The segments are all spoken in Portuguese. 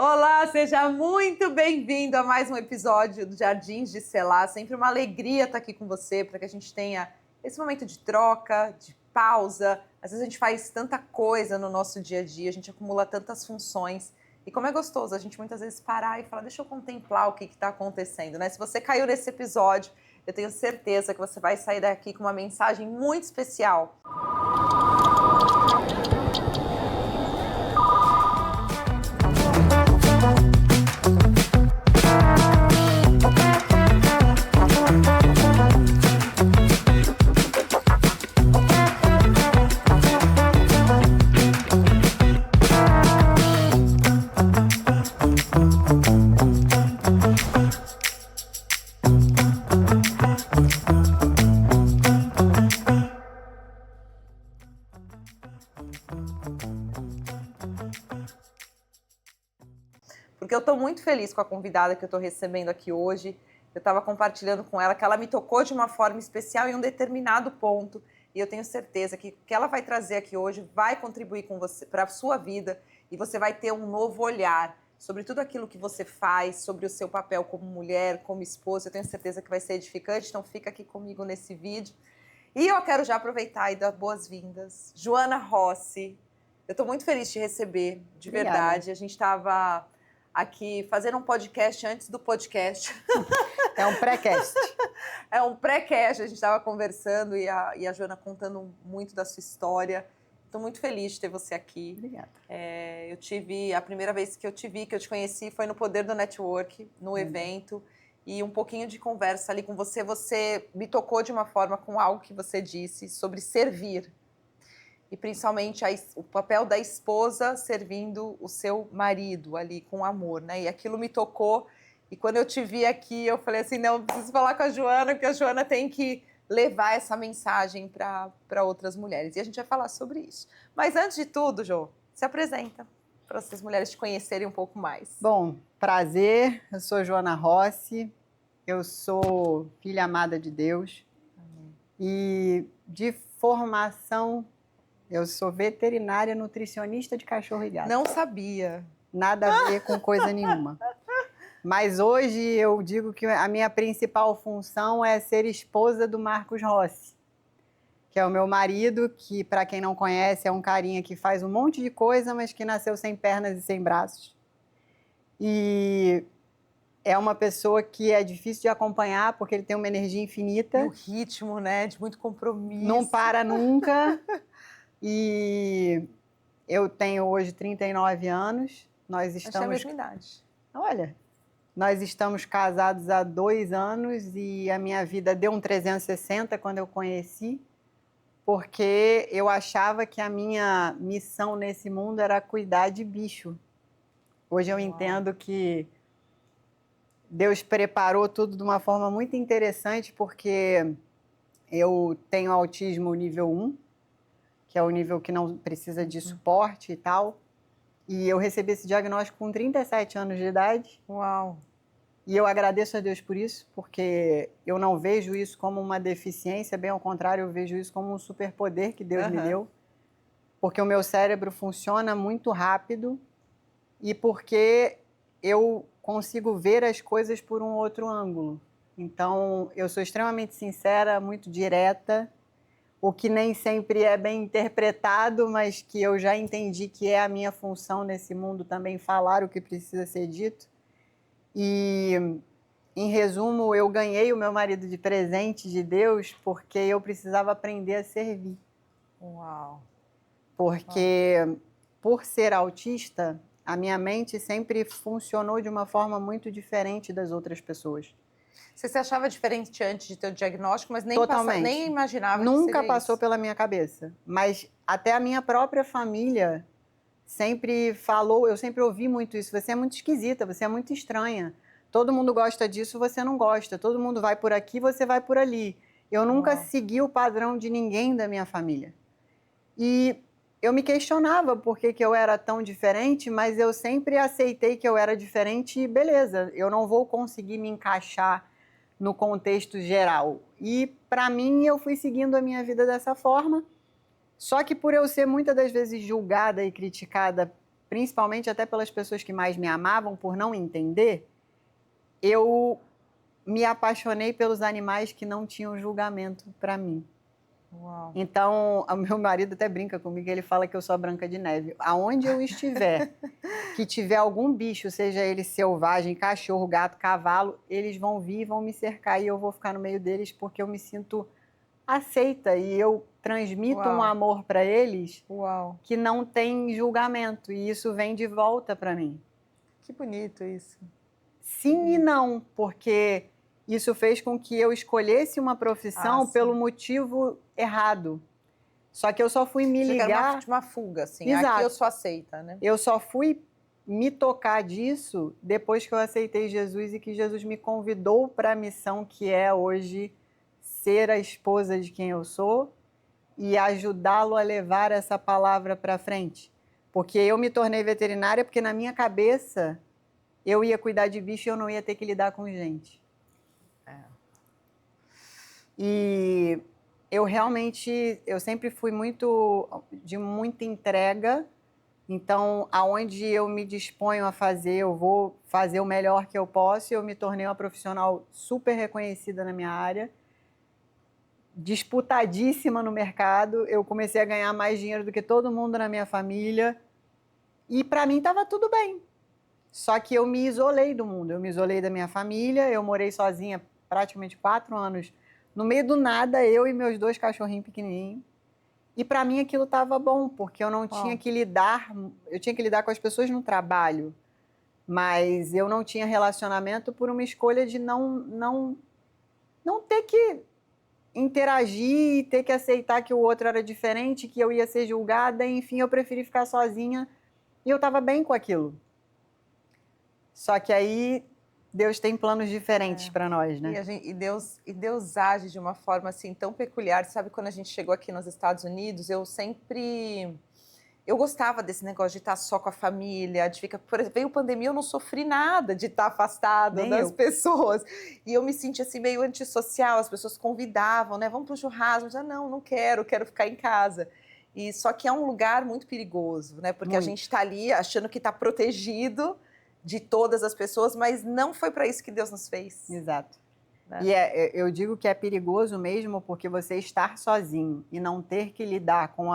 Olá, seja muito bem-vindo a mais um episódio do Jardins de Selá. Sempre uma alegria estar aqui com você para que a gente tenha esse momento de troca, de pausa. Às vezes a gente faz tanta coisa no nosso dia a dia, a gente acumula tantas funções. E como é gostoso a gente muitas vezes parar e falar, deixa eu contemplar o que está acontecendo, né? Se você caiu nesse episódio, eu tenho certeza que você vai sair daqui com uma mensagem muito especial. Porque eu estou muito feliz com a convidada que eu estou recebendo aqui hoje. Eu estava compartilhando com ela que ela me tocou de uma forma especial em um determinado ponto. E eu tenho certeza que o que ela vai trazer aqui hoje vai contribuir com você para a sua vida. E você vai ter um novo olhar sobre tudo aquilo que você faz, sobre o seu papel como mulher, como esposa. Eu tenho certeza que vai ser edificante. Então fica aqui comigo nesse vídeo. E eu quero já aproveitar e dar boas-vindas. Joana Rossi. Eu estou muito feliz de te receber, de Obrigada. verdade. A gente estava aqui fazendo um podcast antes do podcast. É um pré-cast. É um pré-cast, a gente estava conversando e a Joana contando muito da sua história. Estou muito feliz de ter você aqui. Obrigada. A primeira vez que eu te vi, que eu te conheci, foi no Poder do Network, no evento. E um pouquinho de conversa ali com você. Você me tocou de uma forma com algo que você disse sobre servir. E principalmente o papel da esposa servindo o seu marido ali com amor, né? E aquilo me tocou. E quando eu te vi aqui, eu falei assim, não, eu preciso falar com a Joana, porque a Joana tem que levar essa mensagem para outras mulheres. E a gente vai falar sobre isso. Mas antes de tudo, Jô, se apresenta para essas mulheres te conhecerem um pouco mais. Bom, prazer. Eu sou Joana Rossi. Eu sou filha amada de Deus. Amém. E de formação, eu sou veterinária nutricionista de cachorro e gato. Não sabia. Nada a ver com coisa nenhuma. Mas hoje eu digo que a minha principal função é ser esposa do Marcos Rossi, que é o meu marido, que, para quem não conhece, é um carinha que faz um monte de coisa, mas que nasceu sem pernas e sem braços. E é uma pessoa que é difícil de acompanhar, porque ele tem uma energia infinita. E o ritmo, né, de muito compromisso. Não para nunca. E eu tenho hoje 39 anos. Nós estamos... Acho que é a mesma idade. Olha, nós estamos casados há 2 anos e a minha vida deu um 360 quando eu conheci, porque eu achava que a minha missão nesse mundo era cuidar de bicho. Hoje eu entendo que Deus preparou tudo de uma forma muito interessante, porque eu tenho autismo nível 1, que é o nível que não precisa de suporte e tal. E eu recebi esse diagnóstico com 37 anos de idade. Uau! E eu agradeço a Deus por isso, porque eu não vejo isso como uma deficiência, bem ao contrário, eu vejo isso como um superpoder que Deus me deu. Porque o meu cérebro funciona muito rápido e porque eu consigo ver as coisas por um outro ângulo. Então, eu sou extremamente sincera, muito direta, o que nem sempre é bem interpretado, mas que eu já entendi que é a minha função nesse mundo também falar o que precisa ser dito. E, em resumo, eu ganhei o meu marido de presente de Deus porque eu precisava aprender a servir. Uau! Porque, por ser autista, a minha mente sempre funcionou de uma forma muito diferente das outras pessoas. Você se achava diferente antes de ter o diagnóstico, mas nem imaginava Nunca que seria passou isso. pela minha cabeça. Mas até a minha própria família sempre falou, eu sempre ouvi muito isso, você é muito esquisita, você é muito estranha. Todo mundo gosta disso, você não gosta. Todo mundo vai por aqui, você vai por ali. Eu nunca segui o padrão de ninguém da minha família. E eu me questionava por que eu era tão diferente, mas eu sempre aceitei que eu era diferente e beleza, eu não vou conseguir me encaixar no contexto geral. E, para mim, eu fui seguindo a minha vida dessa forma. Só que por eu ser muitas das vezes julgada e criticada principalmente até pelas pessoas que mais me amavam, por não entender, eu me apaixonei pelos animais que não tinham julgamento para mim. Uau. Então, o meu marido até brinca comigo, ele fala que eu sou a Branca de Neve. Aonde eu estiver, que tiver algum bicho, seja ele selvagem, cachorro, gato, cavalo, eles vão vir e vão me cercar e eu vou ficar no meio deles porque eu me sinto aceita e eu transmito um Uau. amor para eles Uau. que não tem julgamento e isso vem de volta para mim. Que bonito isso. Sim e não, porque isso fez com que eu escolhesse uma profissão pelo motivo errado. Só que eu só fui me ligar... uma fuga, assim. Exato. Aqui eu sou aceita, né? Eu só fui me tocar disso depois que eu aceitei Jesus e que Jesus me convidou para a missão que é hoje ser a esposa de quem eu sou e ajudá-lo a levar essa palavra para frente. Porque eu me tornei veterinária porque na minha cabeça eu ia cuidar de bicho e eu não ia ter que lidar com gente. E eu realmente, eu sempre fui de muita entrega, então aonde eu me disponho a fazer, eu vou fazer o melhor que eu posso e eu me tornei uma profissional super reconhecida na minha área, disputadíssima no mercado, eu comecei a ganhar mais dinheiro do que todo mundo na minha família e para mim estava tudo bem. Só que eu me isolei do mundo, eu me isolei da minha família, eu morei sozinha praticamente 4 anos, no meio do nada, eu e meus 2 cachorrinhos pequenininhos. E para mim aquilo estava bom, porque eu não tinha que lidar, eu tinha que lidar com as pessoas no trabalho, mas eu não tinha relacionamento por uma escolha de não ter que interagir, ter que aceitar que o outro era diferente, que eu ia ser julgada, enfim, eu preferi ficar sozinha e eu estava bem com aquilo. Só que aí Deus tem planos diferentes para nós, né? E Deus age de uma forma assim tão peculiar. Sabe, quando a gente chegou aqui nos Estados Unidos, eu gostava desse negócio de estar só com a família, por exemplo, veio pandemia, eu não sofri nada de estar afastada das pessoas. E eu me sentia assim meio antissocial, as pessoas convidavam, né? Vamos para o churrasco, eu dizia, não quero ficar em casa. E só que é um lugar muito perigoso, né? Porque a gente está ali achando que está protegido de todas as pessoas, mas não foi para isso que Deus nos fez. Exato. Né? E eu digo que é perigoso mesmo porque você estar sozinho e não ter que lidar com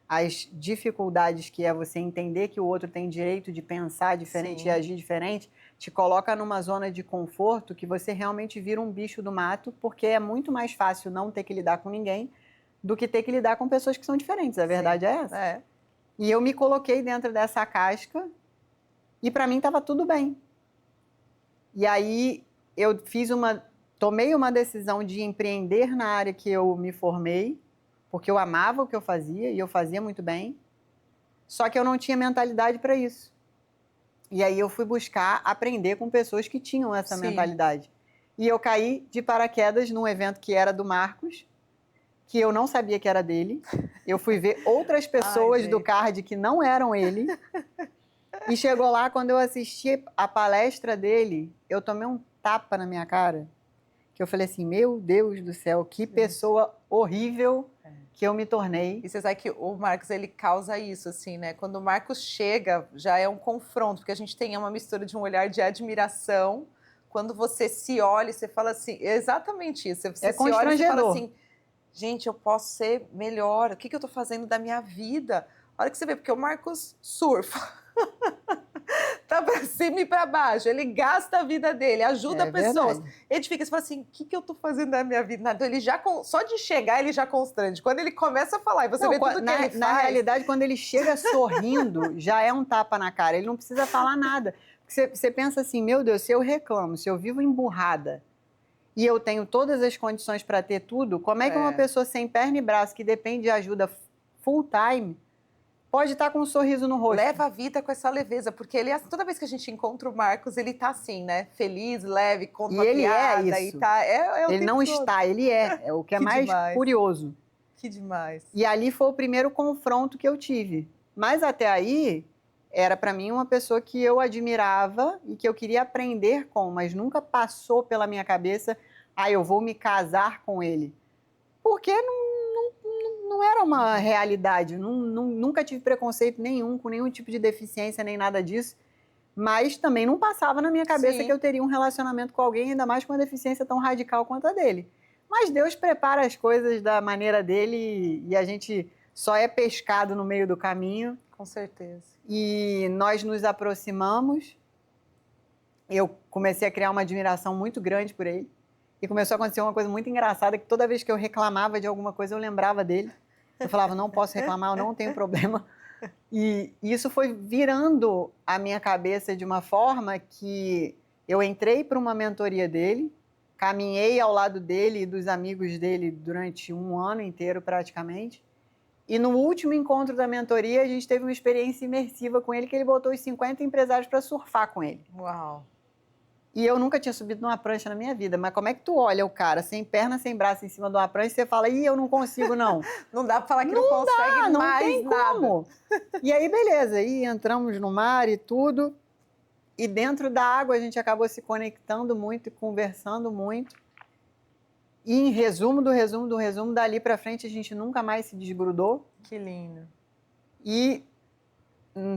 as dificuldades que é você entender que o outro tem direito de pensar diferente e agir diferente, te coloca numa zona de conforto que você realmente vira um bicho do mato, porque é muito mais fácil não ter que lidar com ninguém do que ter que lidar com pessoas que são diferentes. A verdade é essa. E eu me coloquei dentro dessa casca e para mim estava tudo bem. E aí eu tomei uma decisão de empreender na área que eu me formei, porque eu amava o que eu fazia e eu fazia muito bem, só que eu não tinha mentalidade para isso. E aí eu fui buscar aprender com pessoas que tinham essa mentalidade. E eu caí de paraquedas num evento que era do Marcos, que eu não sabia que era dele. Eu fui ver outras pessoas do card que não eram ele. E chegou lá, quando eu assisti a palestra dele, eu tomei um tapa na minha cara, que eu falei assim, meu Deus do céu, que pessoa horrível que eu me tornei. E você sabe que o Marcos, ele causa isso, assim, né? Quando o Marcos chega, já é um confronto, porque a gente tem uma mistura de um olhar de admiração. Quando você se olha, você fala assim, é exatamente isso. Você se olha e você fala assim, gente, eu posso ser melhor, o que eu tô fazendo da minha vida? A hora que você vê, porque o Marcos surfa. Tá pra cima e pra baixo, ele gasta a vida dele, ajuda pessoas, edifica, você fala assim, o que eu tô fazendo na minha vida? Então ele já, só de chegar, ele já constrange. Quando ele começa a falar e você vê tudo que ele faz... Na realidade, quando ele chega sorrindo, já é um tapa na cara, ele não precisa falar nada. Você pensa assim, meu Deus, se eu reclamo, se eu vivo emburrada e eu tenho todas as condições para ter tudo, como é que uma pessoa sem perna e braço, que depende de ajuda full time, pode estar com um sorriso no rosto? Leva a vida com essa leveza, porque ele, toda vez que a gente encontra o Marcos, ele tá assim, né? Feliz, leve, conta uma piada. E ele é isso. E tá, ele não está, ele é. É o que é mais curioso. Que demais. E ali foi o primeiro confronto que eu tive. Mas até aí, era para mim uma pessoa que eu admirava e que eu queria aprender com, mas nunca passou pela minha cabeça, eu vou me casar com ele. Porque não era uma realidade. Nunca tive preconceito nenhum, com nenhum tipo de deficiência, nem nada disso. Mas também não passava na minha cabeça Sim. que eu teria um relacionamento com alguém, ainda mais com uma deficiência tão radical quanto a dele. Mas Deus prepara as coisas da maneira dele e a gente só é pescado no meio do caminho. Com certeza. E nós nos aproximamos. Eu comecei a criar uma admiração muito grande por ele. E começou a acontecer uma coisa muito engraçada, que toda vez que eu reclamava de alguma coisa, eu lembrava dele. Eu falava, não posso reclamar, eu não tenho problema. E isso foi virando a minha cabeça de uma forma que eu entrei para uma mentoria dele, caminhei ao lado dele e dos amigos dele durante um ano inteiro praticamente. E no último encontro da mentoria, a gente teve uma experiência imersiva com ele, que ele botou os 50 empresários para surfar com ele. Uau. E eu nunca tinha subido numa prancha na minha vida. Mas como é que tu olha o cara sem perna, sem braço, em cima de uma prancha e você fala, ih, eu não consigo, não. Não dá para falar que não consegue Não mais tem nada. como. E aí, beleza. Aí entramos no mar e tudo. E dentro da água a gente acabou se conectando muito e conversando muito. E em resumo, dali pra frente a gente nunca mais se desgrudou. Que lindo. E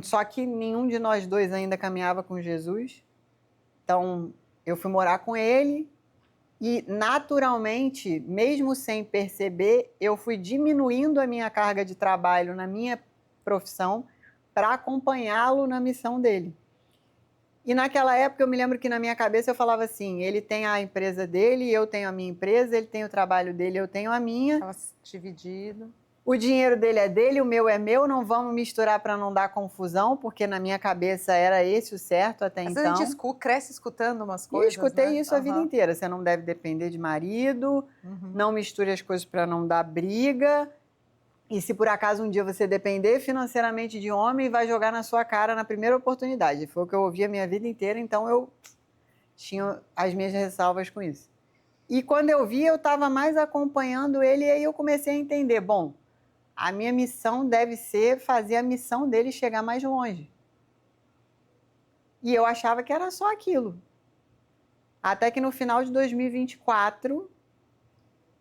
só que nenhum de nós dois ainda caminhava com Jesus. Então, eu fui morar com ele e, naturalmente, mesmo sem perceber, eu fui diminuindo a minha carga de trabalho na minha profissão para acompanhá-lo na missão dele. E naquela época eu me lembro que na minha cabeça eu falava assim, ele tem a empresa dele, eu tenho a minha empresa, ele tem o trabalho dele, eu tenho a minha. Estava dividido. O dinheiro dele é dele, o meu é meu, não vamos misturar para não dar confusão, porque na minha cabeça era esse o certo até Às então. vezes a gente cresce escutando umas E coisas, escutei isso a vida Aham. inteira. Você não deve depender de marido, Uhum. não misture as coisas para não dar briga. E se por acaso um dia você depender financeiramente de homem, vai jogar na sua cara na primeira oportunidade. Foi o que eu ouvi a minha vida inteira, então eu tinha as minhas ressalvas com isso. E quando eu vi, eu estava mais acompanhando ele e aí eu comecei a entender, bom, a minha missão deve ser fazer a missão dele chegar mais longe. E eu achava que era só aquilo. Até que no final de 2024,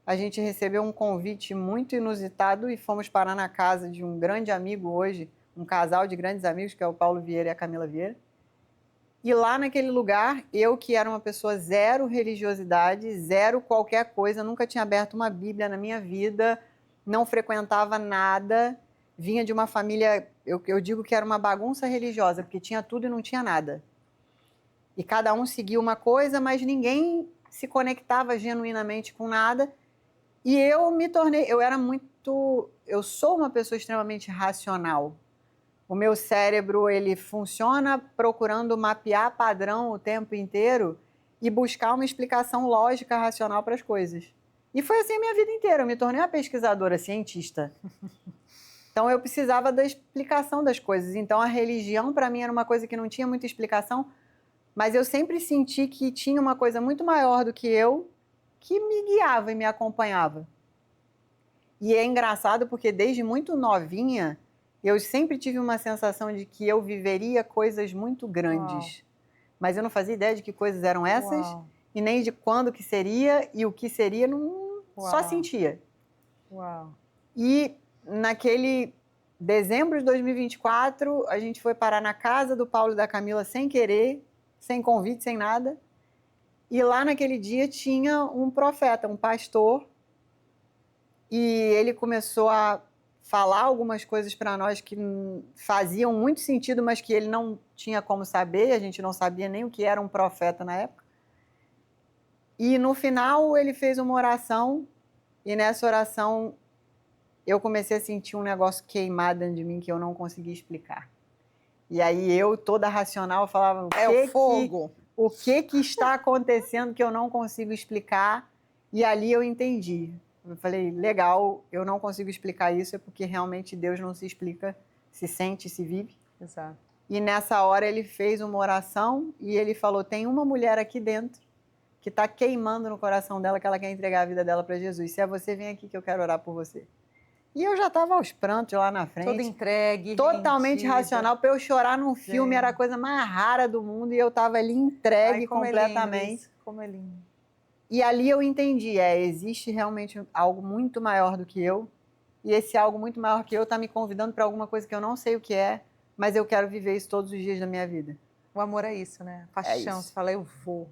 a gente recebeu um convite muito inusitado e fomos parar na casa de um grande amigo hoje, um casal de grandes amigos, que é o Paulo Vieira e a Camila Vieira. E lá naquele lugar, eu que era uma pessoa zero religiosidade, zero qualquer coisa, nunca tinha aberto uma Bíblia na minha vida, não frequentava nada, vinha de uma família, eu digo que era uma bagunça religiosa, porque tinha tudo e não tinha nada. E cada um seguia uma coisa, mas ninguém se conectava genuinamente com nada. E eu me tornei, eu sou uma pessoa extremamente racional. O meu cérebro, ele funciona procurando mapear padrão o tempo inteiro e buscar uma explicação lógica, racional para as coisas. E foi assim a minha vida inteira. Eu me tornei uma pesquisadora, cientista. Então, eu precisava da explicação das coisas. Então, a religião, para mim, era uma coisa que não tinha muita explicação, mas eu sempre senti que tinha uma coisa muito maior do que eu, que me guiava e me acompanhava. E é engraçado porque desde muito novinha, eu sempre tive uma sensação de que eu viveria coisas muito grandes. Uau. Mas eu não fazia ideia de que coisas eram essas, Uau. E nem de quando que seria, e o que seria, não, só sentia. Uau. E naquele dezembro de 2024, a gente foi parar na casa do Paulo e da Camila sem querer, sem convite, sem nada. E lá naquele dia tinha um profeta, um pastor, e ele começou a falar algumas coisas para nós que faziam muito sentido, mas que ele não tinha como saber, a gente não sabia nem o que era um profeta na época. E no final ele fez uma oração, e nessa oração eu comecei a sentir um negócio queimado dentro de mim que eu não conseguia explicar. E aí eu, toda racional, falava, o fogo. O que está acontecendo que eu não consigo explicar? E ali eu entendi. Eu falei, legal, eu não consigo explicar isso, é porque realmente Deus não se explica, se sente, se vive. Exato. E nessa hora ele fez uma oração e ele falou, tem uma mulher aqui dentro que está queimando no coração dela que ela quer entregar a vida dela para Jesus. Se é você, vem aqui que eu quero orar por você. E eu já estava aos prantos lá na frente. Toda entregue, totalmente rendida. Racional. Para eu chorar num filme era a coisa mais rara do mundo e eu estava ali entregue completamente. É lindo isso. Como é lindo. E ali eu entendi, existe realmente algo muito maior do que eu. e esse algo muito maior que eu está me convidando para alguma coisa que eu não sei o que é, mas eu quero viver isso todos os dias da minha vida. O amor é isso, né? Paixão, isso. você fala, eu vou.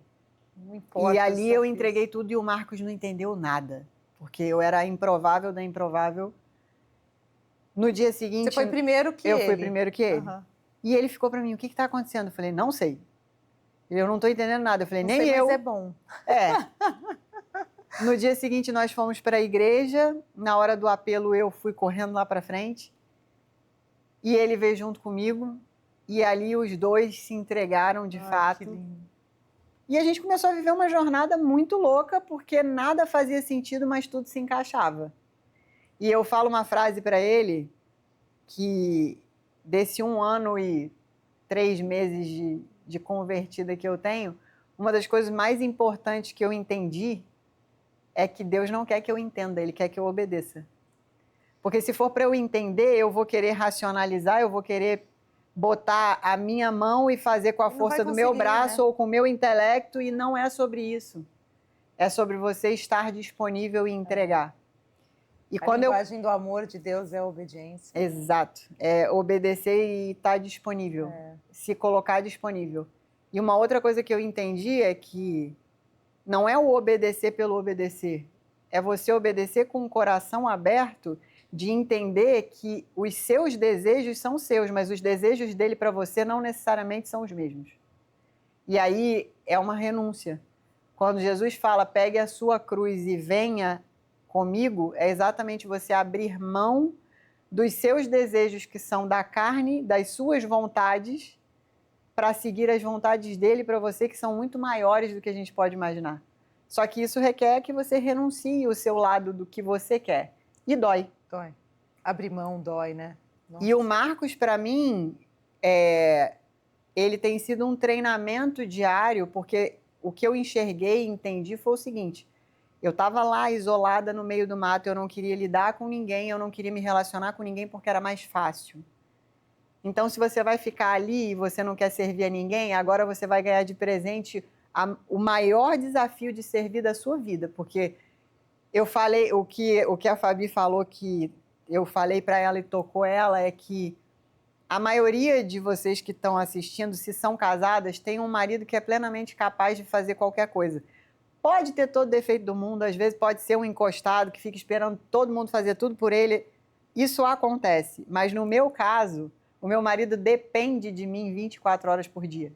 Não importa. E ali eu entreguei tudo e o Marcos não entendeu nada, porque eu era a improvável da improvável. No dia seguinte... Você foi primeiro que ele. Eu fui primeiro que ele. Uhum. E ele ficou para mim, o que está acontecendo? Eu falei, não sei. Eu não estou entendendo nada. Eu falei, Não nem sei, eu. mas é bom. No dia seguinte, nós fomos para a igreja. Na hora do apelo, eu fui correndo lá para frente. E ele veio junto comigo. E ali os dois se entregaram de fato. Que lindo. E a gente começou a viver uma jornada muito louca, porque nada fazia sentido, mas tudo se encaixava. E eu falo uma frase para ele, que desse 1 ano e 3 meses de convertida que eu tenho, uma das coisas mais importantes que eu entendi é que Deus não quer que eu entenda, Ele quer que eu obedeça. Porque se for para eu entender, eu vou querer racionalizar, eu vou querer botar a minha mão e fazer com a força do meu braço, né? Ou com o meu intelecto, e não é sobre isso. É sobre você estar disponível e entregar. E a linguagem do amor de Deus é a obediência. Exato. É obedecer e estar disponível. Se colocar disponível. E uma outra coisa que eu entendi é que não é o obedecer pelo obedecer. É você obedecer com o coração aberto, de entender que os seus desejos são seus, mas os desejos dele para você não necessariamente são os mesmos. E aí é uma renúncia. Quando Jesus fala, pegue a sua cruz e venha comigo, é exatamente você abrir mão dos seus desejos que são da carne, das suas vontades, para seguir as vontades dele para você, que são muito maiores do que a gente pode imaginar. Só que isso requer que você renuncie o seu lado do que você quer. E dói. Dói. Abrir mão dói, né? Nossa. E o Marcos, para mim, ele tem sido um treinamento diário, porque o que eu enxerguei e entendi foi o seguinte: eu estava lá isolada no meio do mato, eu não queria lidar com ninguém, eu não queria me relacionar com ninguém porque era mais fácil. Então, se você vai ficar ali e você não quer servir a ninguém, agora você vai ganhar de presente o maior desafio de servir da sua vida, porque eu falei, o que a Fabi falou, que eu falei para ela e tocou ela, é que a maioria de vocês que estão assistindo, se são casadas, tem um marido que é plenamente capaz de fazer qualquer coisa. Pode ter todo defeito do mundo, às vezes pode ser um encostado que fica esperando todo mundo fazer tudo por ele. Isso acontece, mas no meu caso, o meu marido depende de mim 24 horas por dia.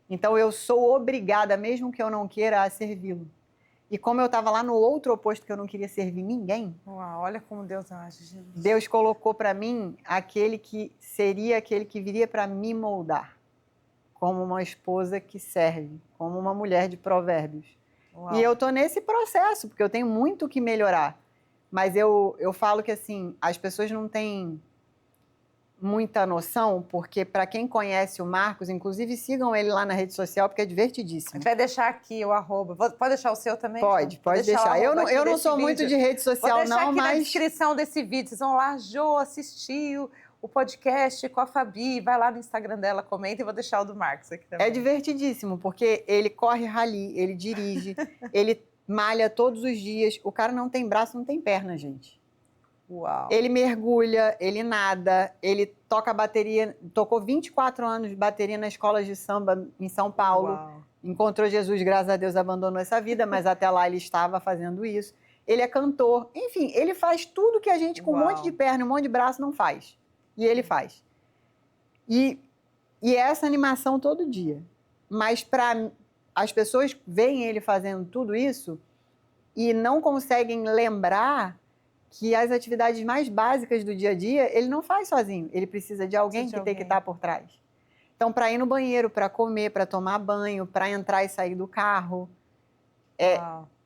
Então eu sou obrigada, mesmo que eu não queira, a servi-lo. E como eu estava lá no outro oposto, que eu não queria servir ninguém... Uau, olha como Deus age, gente. Deus colocou para mim aquele que seria aquele que viria para me moldar. Como uma esposa que serve, como uma mulher de provérbios. Uau. E eu estou nesse processo, porque eu tenho muito que melhorar. Mas eu falo que assim, as pessoas não têm muita noção, porque para quem conhece o Marcos, inclusive sigam ele lá na rede social, porque é divertidíssimo. A gente vai deixar aqui o arroba. Pode deixar o seu também? Pode deixar. Eu não sou muito de rede social, não, mas... Vou deixar aqui na descrição desse vídeo. Vocês vão lá, Jô, assistiu o podcast com a Fabi, vai lá no Instagram dela, comenta, e vou deixar o do Marcos aqui também. É divertidíssimo, porque ele corre rally, ele dirige, ele malha todos os dias. O cara não tem braço, não tem perna, gente. Uau. Ele mergulha, ele nada, ele toca bateria, tocou 24 anos de bateria na escola de samba em São Paulo. Uau. Encontrou Jesus, graças a Deus abandonou essa vida, mas até lá ele estava fazendo isso. Ele é cantor, enfim, ele faz tudo que a gente com um monte de perna e um monte de braço não faz. E ele faz. E é essa animação todo dia. Mas as pessoas veem ele fazendo tudo isso e não conseguem lembrar que as atividades mais básicas do dia a dia, ele não faz sozinho. Ele precisa de alguém que tem que estar por trás. Então, para ir no banheiro, para comer, para tomar banho, para entrar e sair do carro,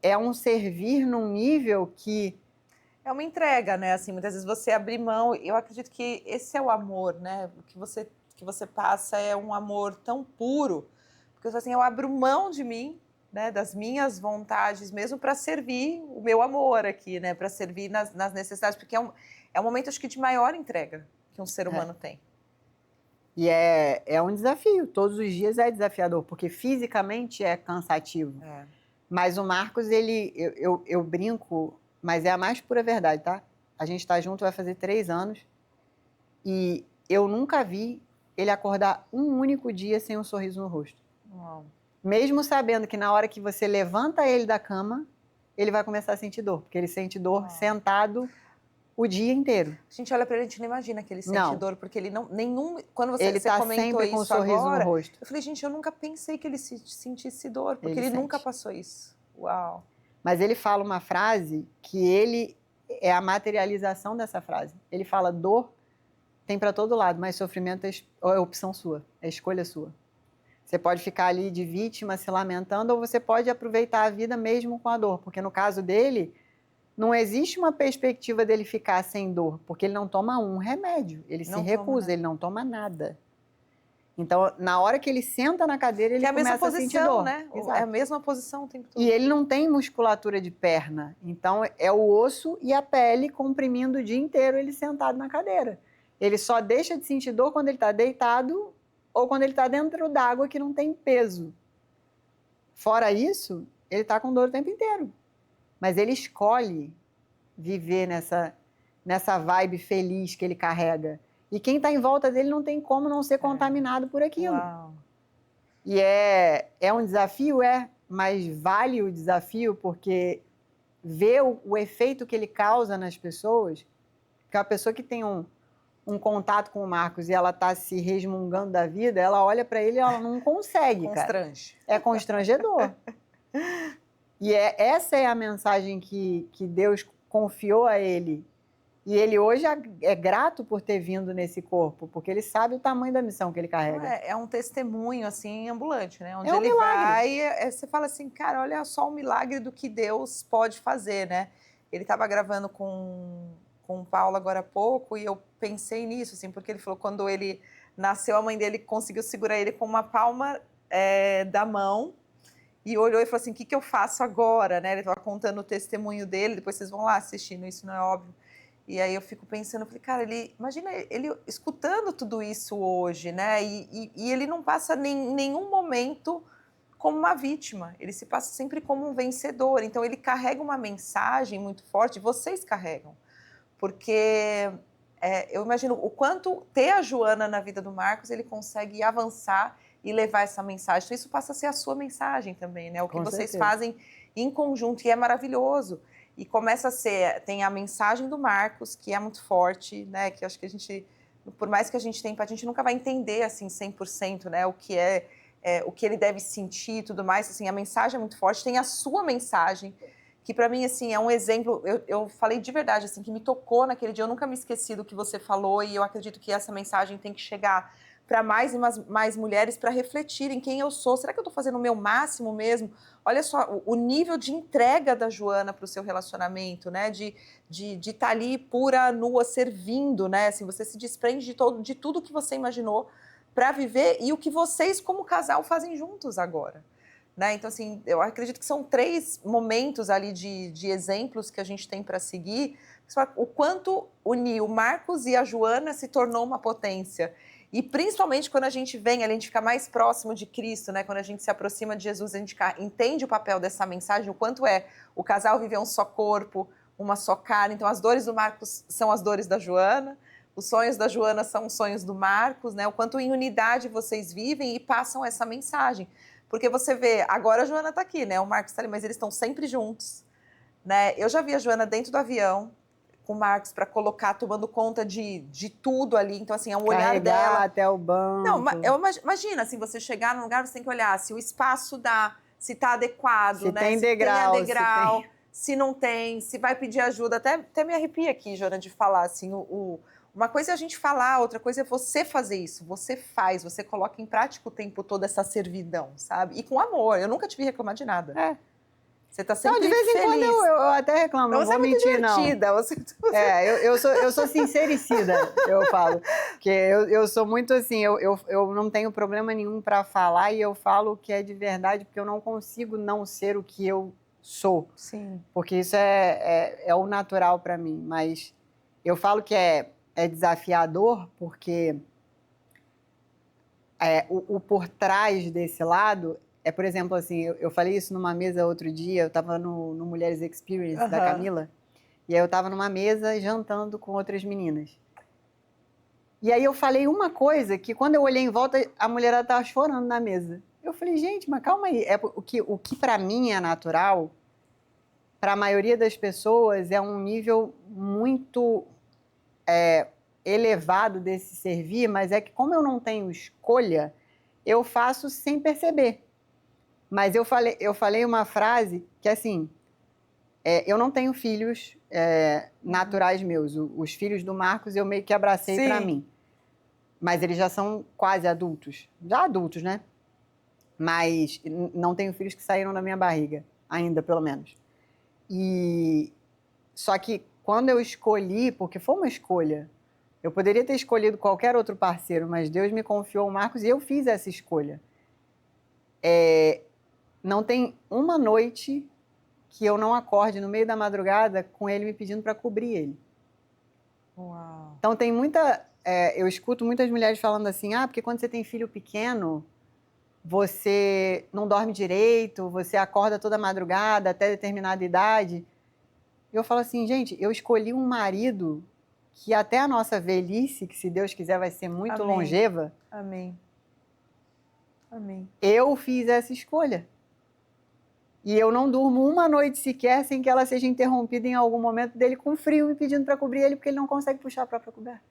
é um servir num nível que... É uma entrega, né? Assim, muitas vezes você abrir mão. Eu acredito que esse é o amor, né? O que você passa é um amor tão puro. Porque assim, eu abro mão de mim, né, das minhas vontades, mesmo para servir o meu amor aqui, né, para servir nas necessidades, porque é um momento, acho que, de maior entrega que um ser humano tem. E é um desafio, todos os dias é desafiador, porque fisicamente é cansativo. Mas o Marcos, eu brinco, mas é a mais pura verdade, tá? a gente está junto, vai fazer 3 anos, e eu nunca vi ele acordar um único dia sem um sorriso no rosto. Uau. Mesmo sabendo que na hora que você levanta ele da cama, ele vai começar a sentir dor, porque ele sente dor sentado o dia inteiro. A gente olha pra ele, a gente não imagina que ele sente Não. dor, porque ele não, nenhum, quando você, Ele você tá comentou sempre com um isso sorriso agora, no rosto. eu falei, gente, eu nunca pensei que ele sentisse dor, porque Ele ele nunca sente. passou isso. Uau. Mas ele fala uma frase que ele é a materialização dessa frase. Ele fala, dor tem para todo lado, mas sofrimento é opção sua, é escolha sua. Você pode ficar ali de vítima, se lamentando, ou você pode aproveitar a vida mesmo com a dor. Porque no caso dele, não existe uma perspectiva dele ficar sem dor, porque ele não toma um remédio, ele se recusa, ele não toma nada. Então, na hora que ele senta na cadeira, ele começa a sentir dor. Né? Exato. É a mesma posição o tempo todo. E ele não tem musculatura de perna, então é o osso e a pele comprimindo o dia inteiro ele sentado na cadeira. Ele só deixa de sentir dor quando ele está deitado ou quando ele está dentro d'água que não tem peso. Fora isso, ele está com dor o tempo inteiro. Mas ele escolhe viver nessa vibe feliz que ele carrega. E quem está em volta dele não tem como não ser contaminado por aquilo. Uau. E é um desafio, mas vale o desafio porque ver o efeito que ele causa nas pessoas, que a pessoa que tem um contato com o Marcos e ela está se resmungando da vida, ela olha para ele e ela não consegue, Constrange. cara. É constrangedor. E essa é a mensagem que Deus confiou a ele. E ele hoje é grato por ter vindo nesse corpo, porque ele sabe o tamanho da missão que ele carrega. É um testemunho, assim, ambulante, né? Onde É um ele milagre. vai, você fala assim, cara, olha só o milagre do que Deus pode fazer, né? Ele estava gravando com o Paulo agora há pouco e eu pensei nisso, assim, porque ele falou que quando ele nasceu, a mãe dele conseguiu segurar ele com uma palma da mão e olhou e falou assim, o que eu faço agora, né? Ele estava contando o testemunho dele, depois vocês vão lá assistindo, isso não é óbvio. E aí eu fico pensando, eu falei, cara, imagina ele escutando tudo isso hoje, né? E ele não passa em nenhum momento como uma vítima, ele se passa sempre como um vencedor. Então ele carrega uma mensagem muito forte, vocês carregam. Porque eu imagino o quanto ter a Joana na vida do Marcos, ele consegue avançar e levar essa mensagem. Então isso passa a ser a sua mensagem também, né? O que vocês fazem em conjunto, e é maravilhoso. E começa a ser, tem a mensagem do Marcos, que é muito forte, né? Que acho que a gente, por mais que a gente tenha, a gente nunca vai entender, assim, 100%, né? O que o que ele deve sentir e tudo mais. Assim, a mensagem é muito forte. Tem a sua mensagem, que para mim, assim, é um exemplo. Eu falei de verdade, assim, que me tocou naquele dia. Eu nunca me esqueci do que você falou e eu acredito que essa mensagem tem que chegar para mais e mais mulheres para refletirem quem eu sou. Será que eu estou fazendo o meu máximo mesmo? Olha só o nível de entrega da Joana para o seu relacionamento, né? De estar ali pura, nua, servindo, né? Assim, você se desprende de tudo que você imaginou para viver e o que vocês, como casal, fazem juntos agora. Né? Então, assim, eu acredito que são 3 momentos ali de exemplos que a gente tem para seguir. O quanto unir o Marcos e a Joana se tornou uma potência. E principalmente quando a gente vem, a gente fica mais próximo de Cristo, né? Quando a gente se aproxima de Jesus, a gente entende o papel dessa mensagem, o quanto o casal viver um só corpo, uma só carne. Então, as dores do Marcos são as dores da Joana, os sonhos da Joana são os sonhos do Marcos, né? O quanto em unidade vocês vivem e passam essa mensagem. Porque você vê, agora a Joana está aqui, né? O Marcos está ali, mas eles estão sempre juntos, né? Eu já vi a Joana dentro do avião, com o Marcos para colocar, tomando conta de tudo ali. Então, assim, é um olhar dela. Até o banco. Não, imagina, assim, você chegar num lugar, você tem que olhar se o espaço dá, se está adequado, se né? Tem se degrau, tem degrau, se não tem, se vai pedir ajuda. Até me arrepia aqui, Joana, de falar, assim, uma coisa é a gente falar, outra coisa é você fazer isso. Você faz, você coloca em prática o tempo todo essa servidão, sabe? E com amor. Eu nunca te vi reclamar de nada. Você tá sempre feliz. De vez em quando eu até reclamo, não vou mentir, não. Eu sou sincericida, eu falo. Porque eu sou muito assim, eu não tenho problema nenhum para falar e eu falo o que é de verdade, porque eu não consigo não ser o que eu sou. Sim. Porque isso é o natural para mim. Mas eu falo que é desafiador, porque o por trás desse lado... por exemplo, assim, eu falei isso numa mesa outro dia, eu estava no Mulheres Experience da Camila, E aí eu estava numa mesa jantando com outras meninas. E aí eu falei uma coisa que quando eu olhei em volta, a mulherada estava chorando na mesa. Eu falei, gente, mas calma aí. O que para mim é natural, para a maioria das pessoas é um nível muito elevado desse servir, mas é que como eu não tenho escolha, eu faço sem perceber. Mas eu falei uma frase que assim, eu não tenho filhos naturais meus. Os filhos do Marcos eu meio que abracei para mim. Mas eles já são quase adultos. Já adultos, né? Mas não tenho filhos que saíram da minha barriga, ainda, pelo menos. Só que quando eu escolhi, porque foi uma escolha, eu poderia ter escolhido qualquer outro parceiro, mas Deus me confiou o Marcos e eu fiz essa escolha. Não tem uma noite que eu não acorde no meio da madrugada com ele me pedindo para cobrir ele. Uau. Então tem eu escuto muitas mulheres falando assim, porque quando você tem filho pequeno, você não dorme direito, você acorda toda madrugada até determinada idade. Eu falo assim, gente, eu escolhi um marido que até a nossa velhice, que se Deus quiser vai ser muito longeva. Amém. Amém. Eu fiz essa escolha. E eu não durmo uma noite sequer sem que ela seja interrompida em algum momento dele com frio me pedindo para cobrir ele, porque ele não consegue puxar a própria coberta.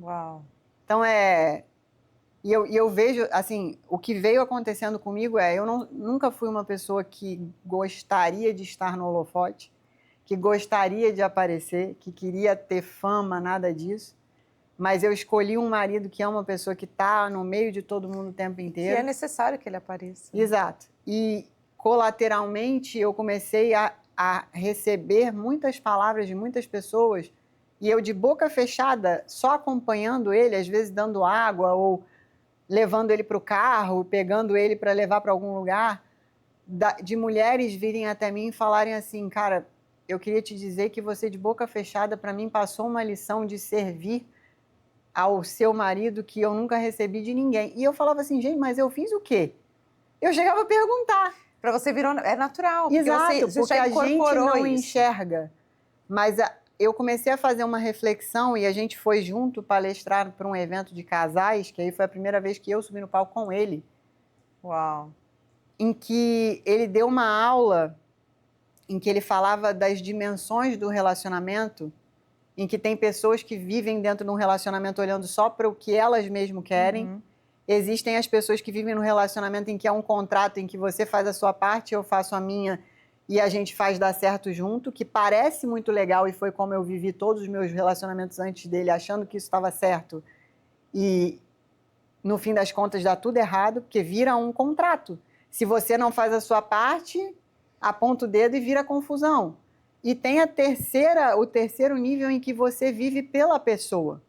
Uau. Então E eu vejo, assim, o que veio acontecendo comigo eu nunca fui uma pessoa que gostaria de estar no holofote, que gostaria de aparecer, que queria ter fama, nada disso. Mas eu escolhi um marido que é uma pessoa que está no meio de todo mundo o tempo inteiro. Que é necessário que ele apareça. Exato. E, colateralmente, eu comecei a receber muitas palavras de muitas pessoas e eu, de boca fechada, só acompanhando ele, às vezes dando água ou levando ele para o carro, pegando ele para levar para algum lugar, de mulheres virem até mim e falarem assim, cara, eu queria te dizer que você, de boca fechada, para mim, passou uma lição de servir ao seu marido que eu nunca recebi de ninguém. E eu falava assim, gente, mas eu fiz o quê? Eu chegava a perguntar. Para você virou, é natural, porque Exato, você porque já a gente não isso. enxerga. Mas eu comecei a fazer uma reflexão e a gente foi junto palestrar para um evento de casais, que aí foi a primeira vez que eu subi no palco com ele. Uau. Em que ele deu uma aula em que ele falava das dimensões do relacionamento, em que tem pessoas que vivem dentro de um relacionamento olhando só para o que elas mesmas querem. Uhum. Existem as pessoas que vivem num relacionamento em que é um contrato em que você faz a sua parte, eu faço a minha e a gente faz dar certo junto, que parece muito legal e foi como eu vivi todos os meus relacionamentos antes dele, achando que isso estava certo e no fim das contas dá tudo errado, porque vira um contrato. Se você não faz a sua parte, aponta o dedo e vira confusão. E tem o terceiro nível em que você vive pela pessoa.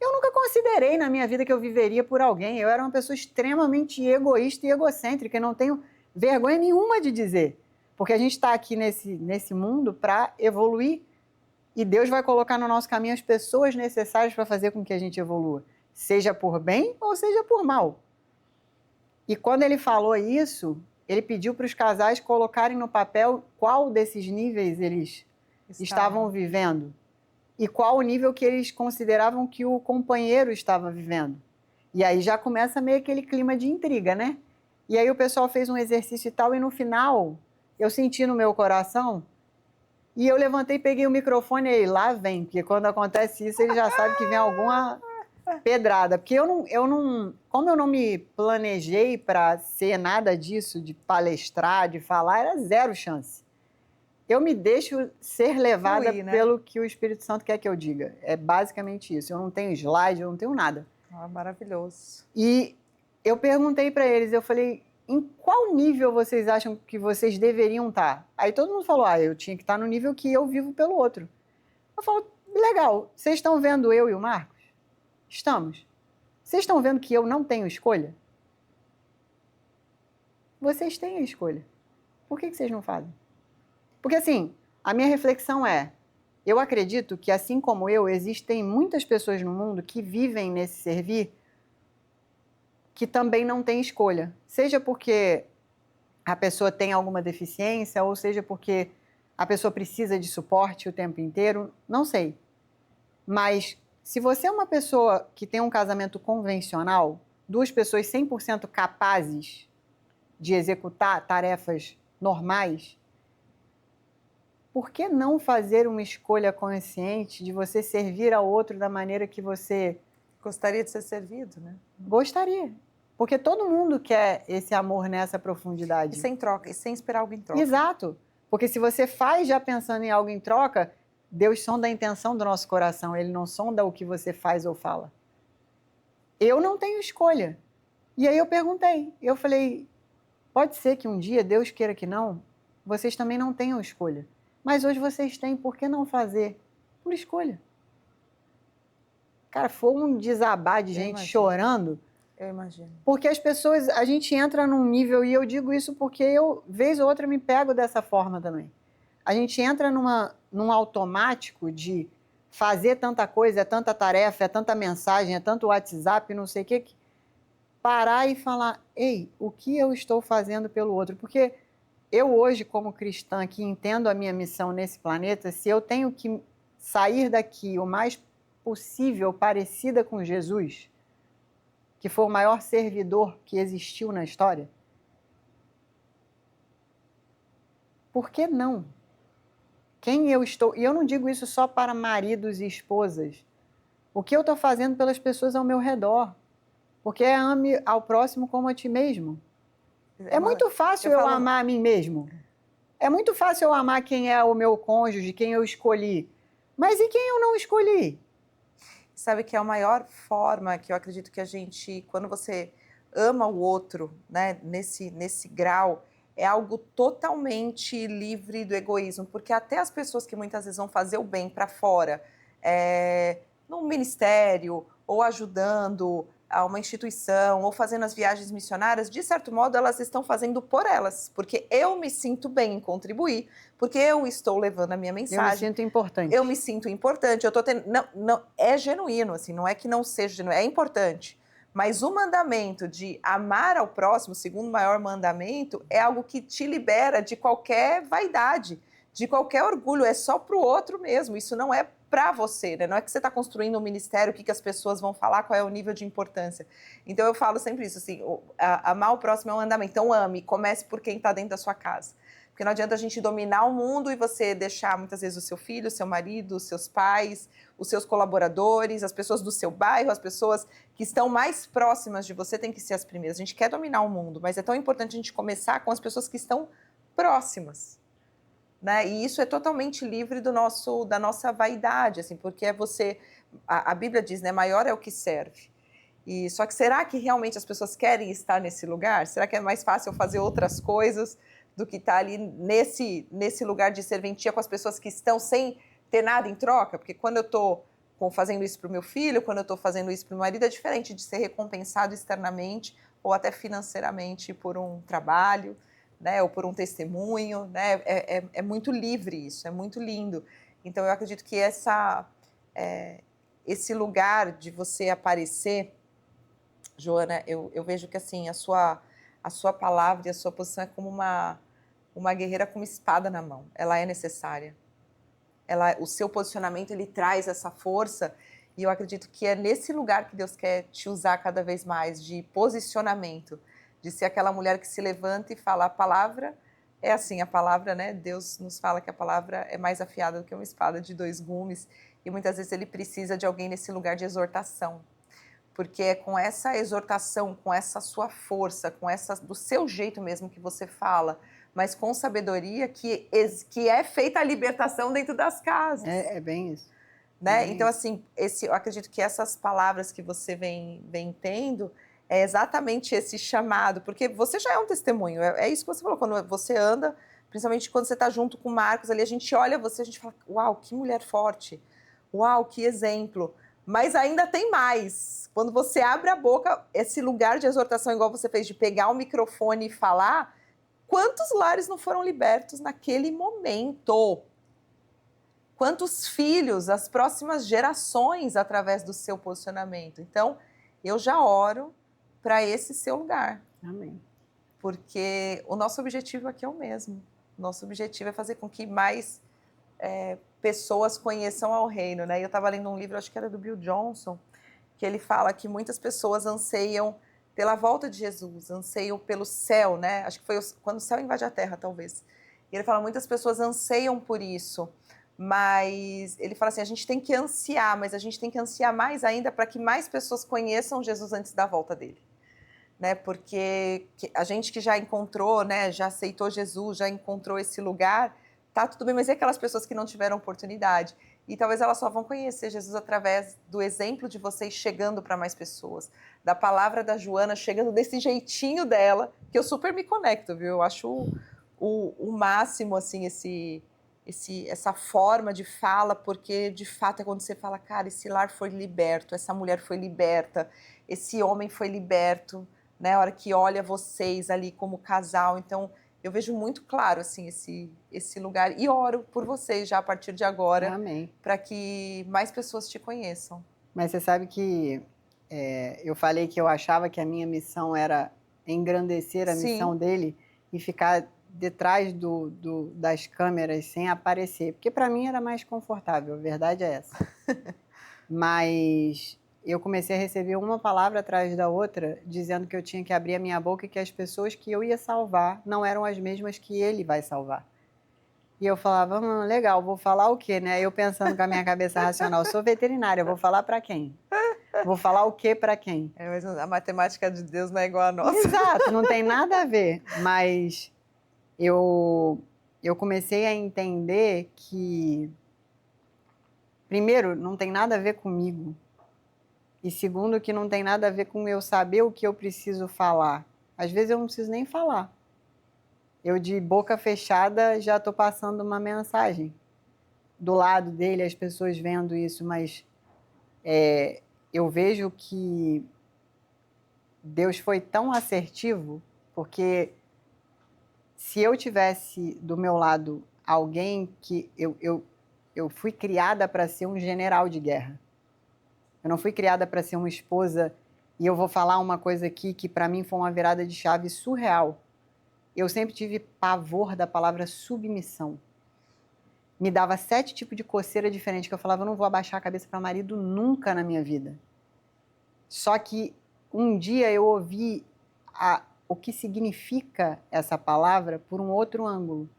Eu nunca considerei na minha vida que eu viveria por alguém. Eu era uma pessoa extremamente egoísta e egocêntrica, e não tenho vergonha nenhuma de dizer. Porque a gente está aqui nesse mundo para evoluir, e Deus vai colocar no nosso caminho as pessoas necessárias para fazer com que a gente evolua, seja por bem ou seja por mal. E quando ele falou isso, ele pediu para os casais colocarem no papel qual desses níveis eles estavam vivendo e qual o nível que eles consideravam que o companheiro estava vivendo. E aí já começa meio aquele clima de intriga, né? E aí o pessoal fez um exercício e tal, e no final eu senti no meu coração, e eu levantei, peguei o microfone e aí, lá vem, porque quando acontece isso, ele já sabe que vem alguma pedrada. Porque como eu não me planejei para ser nada disso, de palestrar, de falar, era zero chance. Eu me deixo ser levada né? pelo que o Espírito Santo quer que eu diga. É basicamente isso. Eu não tenho slide, eu não tenho nada. Maravilhoso. E eu perguntei para eles, eu falei, em qual nível vocês acham que vocês deveriam estar? Aí todo mundo falou, eu tinha que estar no nível que eu vivo pelo outro. Eu falo, legal, vocês estão vendo eu e o Marcos? Estamos. Vocês estão vendo que eu não tenho escolha? Vocês têm a escolha. Por que vocês não fazem? Porque assim, a minha reflexão eu acredito que assim como eu, existem muitas pessoas no mundo que vivem nesse servir que também não têm escolha. Seja porque a pessoa tem alguma deficiência, ou seja porque A pessoa precisa de suporte o tempo inteiro? Não sei. Mas se você é uma pessoa que tem um casamento convencional, duas pessoas 100% capazes de executar tarefas normais, por que não fazer uma escolha consciente de você servir ao outro da maneira que você Gostaria de ser servido, né? gostaria? Porque todo mundo quer esse amor nessa E profundidade. sem troca, e sem esperar algo em troca. Exato. Porque se você faz já pensando em algo em troca, Deus sonda a intenção do nosso coração, Ele não sonda o que você faz ou fala. Eu não tenho escolha. E aí eu perguntei, eu falei, pode ser que um dia Deus queira que não, vocês também não tenham escolha. Mas hoje vocês têm, por que não fazer? Por escolha. Cara, foi um desabar de gente chorando. Eu imagino. Porque as pessoas, a gente entra num nível, e eu digo isso porque eu, vez ou outra, me pego dessa forma também. A gente entra num automático de fazer tanta coisa, é tanta tarefa, é tanta mensagem, é tanto WhatsApp, não sei o que, parar e falar, ei, o que eu estou fazendo pelo outro? Porque eu hoje, como cristã, que entendo a minha missão nesse planeta, se eu tenho que sair daqui o mais possível parecida com Jesus, que foi o maior servidor que existiu na história, por que não? Quem eu estou... E eu não digo isso só para maridos e esposas. O que eu estou fazendo pelas pessoas ao meu redor? Porque é ame ao próximo como a ti mesmo. É muito fácil eu amar a mim mesmo. É muito fácil eu amar quem é o meu cônjuge, quem eu escolhi. Mas e quem eu não escolhi? Sabe que é a maior forma que eu acredito que a gente, quando você ama o outro, né, nesse grau, é algo totalmente livre do egoísmo, porque até as pessoas que muitas vezes vão fazer o bem para fora, no ministério, ou ajudando a uma instituição, ou fazendo as viagens missionárias, de certo modo elas estão fazendo por elas, porque eu me sinto bem em contribuir, porque eu estou levando a minha mensagem. Eu me sinto importante. Eu me sinto importante, eu tô tendo, não, é genuíno, assim, não é que não seja genuíno, é importante. Mas o mandamento de amar ao próximo, o segundo maior mandamento, é algo que te libera de qualquer vaidade, de qualquer orgulho, é só pro outro mesmo, isso não é para você, né? Não é que você está construindo um ministério, o que as pessoas vão falar, qual é o nível de importância. Então eu falo sempre isso, assim, amar o próximo é um mandamento, então ame, comece por quem está dentro da sua casa. Porque não adianta a gente dominar o mundo e você deixar muitas vezes o seu filho, o seu marido, os seus pais, os seus colaboradores, as pessoas do seu bairro, as pessoas que estão mais próximas de você têm que ser as primeiras. A gente quer dominar o mundo, mas é tão importante a gente começar com as pessoas que estão próximas. Né? E isso é totalmente livre da nossa vaidade, assim, porque é você, a Bíblia diz, né, maior é o que serve. E só que será que realmente as pessoas querem estar nesse lugar? Será que é mais fácil eu fazer outras coisas do que estar ali nesse lugar de serventia com as pessoas que estão sem ter nada em troca? Porque quando eu estou fazendo isso para o meu filho, quando eu estou fazendo isso para o meu marido, é diferente de ser recompensado externamente ou até financeiramente por um trabalho, né, ou por um testemunho, né? É muito livre isso, é muito lindo. Então eu acredito que esse lugar de você aparecer, Joana, eu vejo que assim a sua palavra e a sua posição é como uma guerreira com uma espada na mão. Ela é necessária. O seu posicionamento, ele traz essa força, e eu acredito que é nesse lugar que Deus quer te usar cada vez mais, de posicionamento, de ser aquela mulher que se levanta e fala, a palavra é assim, a palavra, né? Deus nos fala que a palavra é mais afiada do que uma espada de dois gumes, e muitas vezes ele precisa de alguém nesse lugar de exortação, porque é com essa exortação, com essa sua força, com essa do seu jeito mesmo que você fala, mas com sabedoria que é feita a libertação dentro das casas. É bem isso. Né? Então, assim, eu acredito que essas palavras que você vem tendo é exatamente esse chamado, porque você já é um testemunho, é isso que você falou, quando você anda, principalmente quando você está junto com o Marcos ali, a gente olha você, a gente fala, uau, que mulher forte, uau, que exemplo. Mas ainda tem mais. Quando você abre a boca, esse lugar de exortação, igual você fez, de pegar o microfone e falar, quantos lares não foram libertos naquele momento? Quantos filhos, as próximas gerações, através do seu posicionamento? Então, eu já oro para esse seu lugar. Amém. Porque o nosso objetivo aqui é o mesmo. Nosso objetivo é fazer com que mais pessoas conheçam ao reino, né? Eu estava lendo um livro, acho que era do Bill Johnson, que ele fala que muitas pessoas anseiam pela volta de Jesus, anseiam pelo céu, né? Acho que foi quando o céu invade a terra, talvez. E ele fala, muitas pessoas anseiam por isso, mas ele fala assim, a gente tem que ansiar, mas a gente tem que ansiar mais ainda para que mais pessoas conheçam Jesus antes da volta dele. Né? Porque a gente que já encontrou, né, já aceitou Jesus, já encontrou esse lugar, tá tudo bem, mas e aquelas pessoas que não tiveram oportunidade? E talvez elas só vão conhecer Jesus através do exemplo de vocês chegando para mais pessoas, da palavra da Joana chegando desse jeitinho dela, que eu super me conecto, viu? Eu acho o máximo, assim, essa forma de fala, porque de fato é quando você fala, cara, esse lar foi liberto, essa mulher foi liberta, esse homem foi liberto, né? A hora que olha vocês ali como casal, então eu vejo muito claro assim esse lugar e oro por vocês já a partir de agora, para que mais pessoas te conheçam. Mas você sabe que eu falei que eu achava que a minha missão era engrandecer a missão dele e ficar detrás das câmeras sem aparecer, porque para mim era mais confortável, a verdade é essa. Mas eu comecei a receber uma palavra atrás da outra, dizendo que eu tinha que abrir a minha boca e que as pessoas que eu ia salvar não eram as mesmas que ele vai salvar. E eu falava, legal, vou falar o quê, né? Eu pensando com a minha cabeça racional, sou veterinária, vou falar para quem? Vou falar o quê para quem? Mas a matemática de Deus não é igual a nossa. Exato, não tem nada a ver, mas eu comecei a entender que, primeiro, não tem nada a ver comigo. E segundo, que não tem nada a ver com eu saber o que eu preciso falar. Às vezes eu não preciso nem falar. Eu, de boca fechada, já estou passando uma mensagem. Do lado dele, as pessoas vendo isso, mas eu vejo que Deus foi tão assertivo, porque se eu tivesse do meu lado alguém que eu fui criada para ser um general de guerra. Eu não fui criada para ser uma esposa, e eu vou falar uma coisa aqui que para mim foi uma virada de chave surreal. Eu sempre tive pavor da palavra submissão. Me dava 7 tipos de coceira diferentes, que eu falava, eu não vou abaixar a cabeça para marido nunca na minha vida. Só que um dia eu ouvi o que significa essa palavra por um outro ângulo.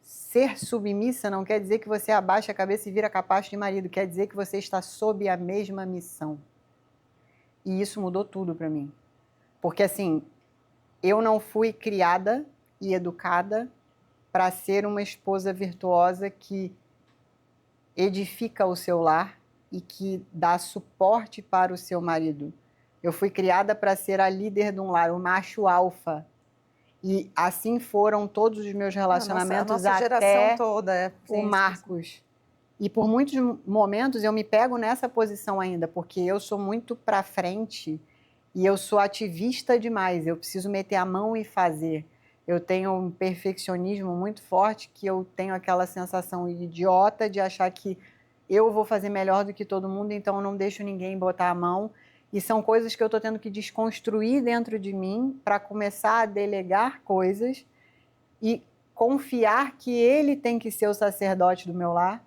Ser submissa não quer dizer que você abaixa a cabeça e vira capacho de marido, quer dizer que você está sob a mesma missão. E isso mudou tudo para mim. Porque assim, eu não fui criada e educada para ser uma esposa virtuosa que edifica o seu lar e que dá suporte para o seu marido. Eu fui criada para ser a líder de um lar, o macho alfa. E assim foram todos os meus relacionamentos a nossa geração até toda, o Marcos. E por muitos momentos eu me pego nessa posição ainda, porque eu sou muito para frente e eu sou ativista demais. Eu preciso meter a mão e fazer. Eu tenho um perfeccionismo muito forte, que eu tenho aquela sensação idiota de achar que eu vou fazer melhor do que todo mundo, então eu não deixo ninguém botar a mão. E são coisas que eu estou tendo que desconstruir dentro de mim para começar a delegar coisas e confiar que ele tem que ser o sacerdote do meu lar